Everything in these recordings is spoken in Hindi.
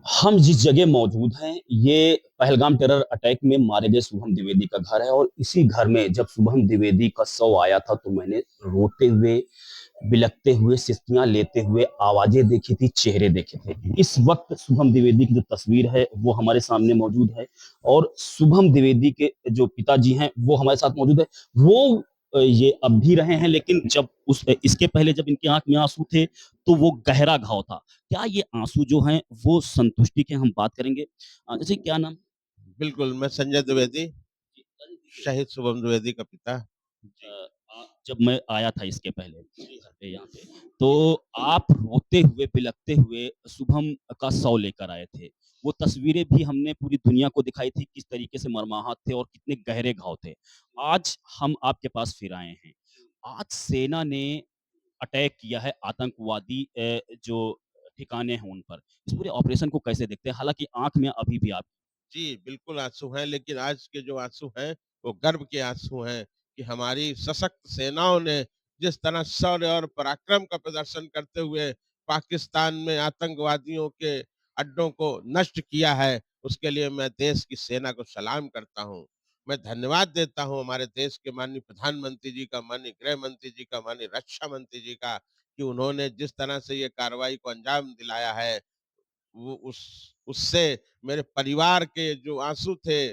हम जिस जगह मौजूद हैं, ये पहलगाम टेरर अटैक में मारे गए शुभम द्विवेदी का घर है और इसी घर में जब शुभम द्विवेदी का शव आया था, तो मैंने रोते हुए, बिलखते हुए, सिसकियाँ लेते हुए आवाज़ें देखी थी, चेहरे देखे थे। इस वक़्त शुभम द्विवेदी की जो तस्वीर है, वो हमारे सामने मौजूद है और शुभम द्विवेदी के जो पिताजी हैं, वो हमारे साथ मौजूद है। वो ये अब भी रहे हैं, लेकिन जब इसके पहले जब इनकी आँख में आँसू थे, तो वो गहरा घाव था। क्या ये आँसू जो हैं वो संतुष्टि के हम बात करेंगे? जैसे क्या नाम? बिल्कुल, मैं संजय द्विवेदी, जी, अरे जी, शहीद शुभम द्विवेदी का पिता। अ, जी, जब मैं आया था इसके पहले जी घर हाँ। पे यहाँ पे, तो आप रोते हुए, बिलखते हुए शुभम का शव लेकर आए थे। वो तस्वीरें भी हमने पूरी दुनिया को दिखाई थी, किस तरीके से मर्माहत थे और कितने गहरे घाव थे। आज हम आपके पास फिर आए हैं। आज सेना ने अटैक किया है आतंकवादी जो ठिकाने हैं उन पर। इस पूरे ऑपरेशन को कैसे देखते हैं? हालाँकि आँख में अभी भी आप जी, बिल्कुल आँसू हैं, लेकिन आज के जो आँसू हैं, वो गर्व के आँसू हैं कि हमारी सशक्त सेनाओं ने जिस तरह शौर्य और पराक्रम का प्रदर्शन करते हुए पाकिस्तान में आतंकवादियों के अड्डों को नष्ट किया है, उसके लिए मैं देश की सेना को सलाम करता हूँ। मैं धन्यवाद देता हूँ हमारे देश के माननीय प्रधानमंत्री जी का, माननीय गृह मंत्री जी का, माननीय रक्षा मंत्री जी का, कि उन्होंने जिस तरह से ये कार्रवाई को अंजाम दिलाया है, वो उससे मेरे परिवार के जो आँसू थे,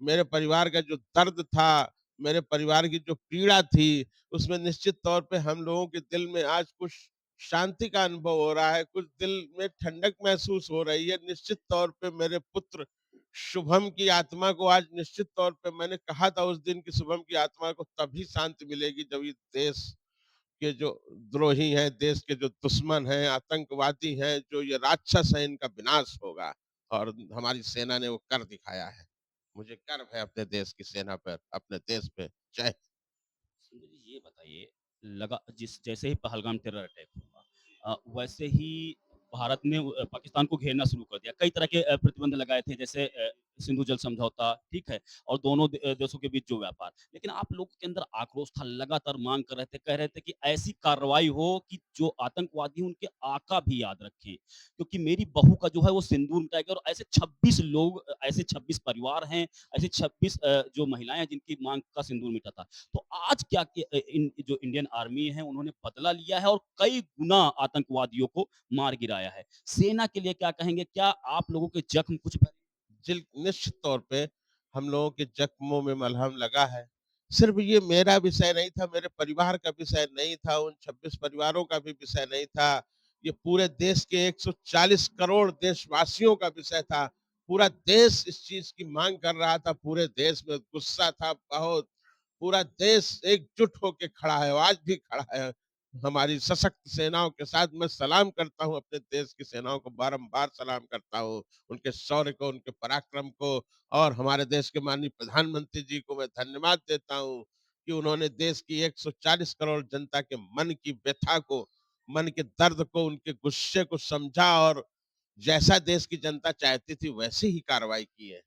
मेरे परिवार का जो दर्द था, मेरे परिवार की जो पीड़ा थी, उसमें निश्चित तौर पे हम लोगों के दिल में आज कुछ शांति का अनुभव हो रहा है, कुछ दिल में ठंडक महसूस हो रही है। निश्चित तौर पे मेरे पुत्र शुभम की आत्मा को आज निश्चित तौर पे मैंने कहा था उस दिन कि शुभम की आत्मा को तभी शांति मिलेगी जब ये देश के जो द्रोही हैं, देश के जो दुश्मन हैं, आतंकवादी हैं, जो ये राक्षस हैं, इनका विनाश होगा और हमारी सेना ने वो कर दिखाया है। मुझे गर्व है अपने देश की सेना पर, अपने देश पे। जय संजय जी ये बताइए, लगा जिस जैसे ही पहलगाम टेरर अटैक हुआ, वैसे ही भारत ने पाकिस्तान को घेरना शुरू कर दिया। कई तरह के प्रतिबंध लगाए थे, जैसे सिंधु जल समझौता, ठीक है? और दोनों देशों के बीच जो व्यापार। लेकिन आप लोगों के अंदर आक्रोश था, लगातार माँग कर रहे थे, कह रहे थे कि ऐसी कार्रवाई हो कि जो आतंकवादी हैं, उनके आका भी याद रखें। क्योंकि मेरी बहू का जो है वो सिंदूर मिटाएगा और ऐसे 26 लोग, ऐसे 26 परिवार हैं, ऐसे 26 जो महिलाएँ हैं जिनकी माँग का सिंदूर मिटा था। तो आज क्या इन जो इंडियन आर्मी है उन्होंने बदला लिया है और कई गुना आतंकवादियों को मार गिराया है। सेना के लिए क्या कहेंगे? क्या आप लोगों के जख्म कुछ भरे? जिल निश्चित तौर पे हम लोगों के जख्मों में मलहम लगा है। सिर्फ़ ये मेरा विषय नहीं था, मेरे परिवार का विषय नहीं था, उन 26 परिवारों का भी विषय नहीं था। ये पूरे देश के 140 करोड़ देशवासियों का विषय था। पूरा देश इस चीज़ की माँग कर रहा था, पूरे देश में गुस्सा था बहुत। पूरा देश एकजुट होके खड़ा है, आज भी खड़ा है। हमारी सशक्त सेनाओं के साथ मैं सलाम करता हूँ, अपने देश की सेनाओं को बारंबार सलाम करता हूँ। उनके शौर्य को, उनके पराक्रम को और हमारे देश के माननीय प्रधानमंत्री जी को मैं धन्यवाद देता हूँ कि उन्होंने देश की 140 करोड़ जनता के मन की व्यथा को, मन के दर्द को, उनके गुस्से को समझा और जैसा देश की जनता चाहती थी, वैसी ही कार्रवाई की है।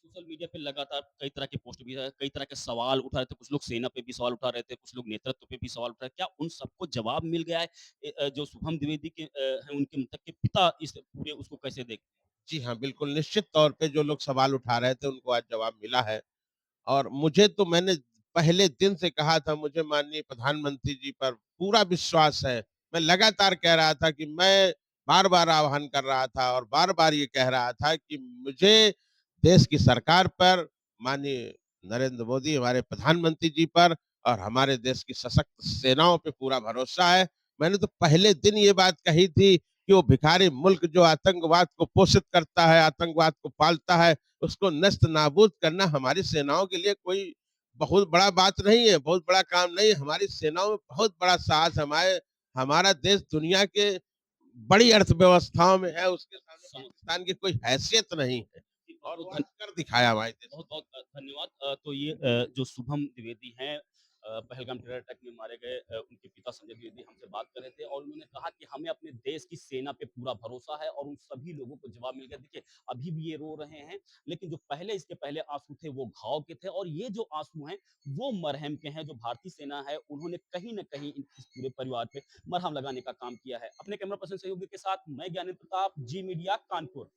सोशल मीडिया पे लगातार कई तरह के पोस्ट भी आए, कई तरह के सवाल उठा रहे थे, कुछ लोग सेना पे भी सवाल उठा रहे थे, कुछ लोग नेतृत्व पे भी सवाल उठा रहे थे। क्या उन सबको जवाब मिल गया है? जो शुभम द्विवेदी के हैं उनके मृतक के पिता इस पूरे उसको कैसे देखते हैं? जी हाँ, बिल्कुल निश्चित तौर पे जो लोग सवाल उठा रहे थे, उनको आज जवाब मिला है। और मुझे तो मैंने पहले दिन से कहा था मुझे माननीय प्रधानमंत्री जी पर पूरा विश्वास है। मैं लगातार कह रहा था कि मैं बार-बार आह्वान कर रहा था और बार-बार ये कह रहा था कि मुझे देश की सरकार पर, माननीय नरेंद्र मोदी हमारे प्रधानमंत्री जी पर और हमारे देश की सशक्त सेनाओं पे पूरा भरोसा है। मैंने तो पहले दिन ये बात कही थी कि वो भिखारी मुल्क जो आतंकवाद को पोषित करता है, आतंकवाद को पालता है, उसको नस्त-नाबूद करना हमारी सेनाओं के लिए कोई बहुत बड़ा बात नहीं है, बहुत बड़ा काम नहीं है। हमारी सेनाओं में बहुत बड़ा साहस है। हमारा देश दुनिया के बड़ी अर्थव्यवस्थाओं में है, उसके सामने सम पाकिस्तान की कोई हैसियत नहीं है जी, और वो बहुत-बहुत आज कर दिखाया हमारे देश ने। बहुत-बहुत धन्यवाद। तो ये जो शुभम द्विवेदी हैं, पहलगाम टेरर अटैक में मारे गए, उनके पिता संजय द्विवेदी हमसे बात कर रहे थे और उन्होंने कहा कि हमें अपने देश की सेना पे पूरा भरोसा है और उन सभी लोगों को जवाब मिल गया। देखिए, अभी भी ये रो रहे हैं, लेकिन जो पहले इसके पहले आँसू थे वो घाव के थे और ये जो आँसू हैं वो मरहम के हैं। जो भारतीय सेना है उन्होंने कहीं न कहीं इस पूरे परिवार पे मरहम लगाने का काम किया है। अपने कैमरा पर्सन सहयोगी के साथ मैं ज्ञानेंद्र प्रताप, जी मीडिया कानपुर।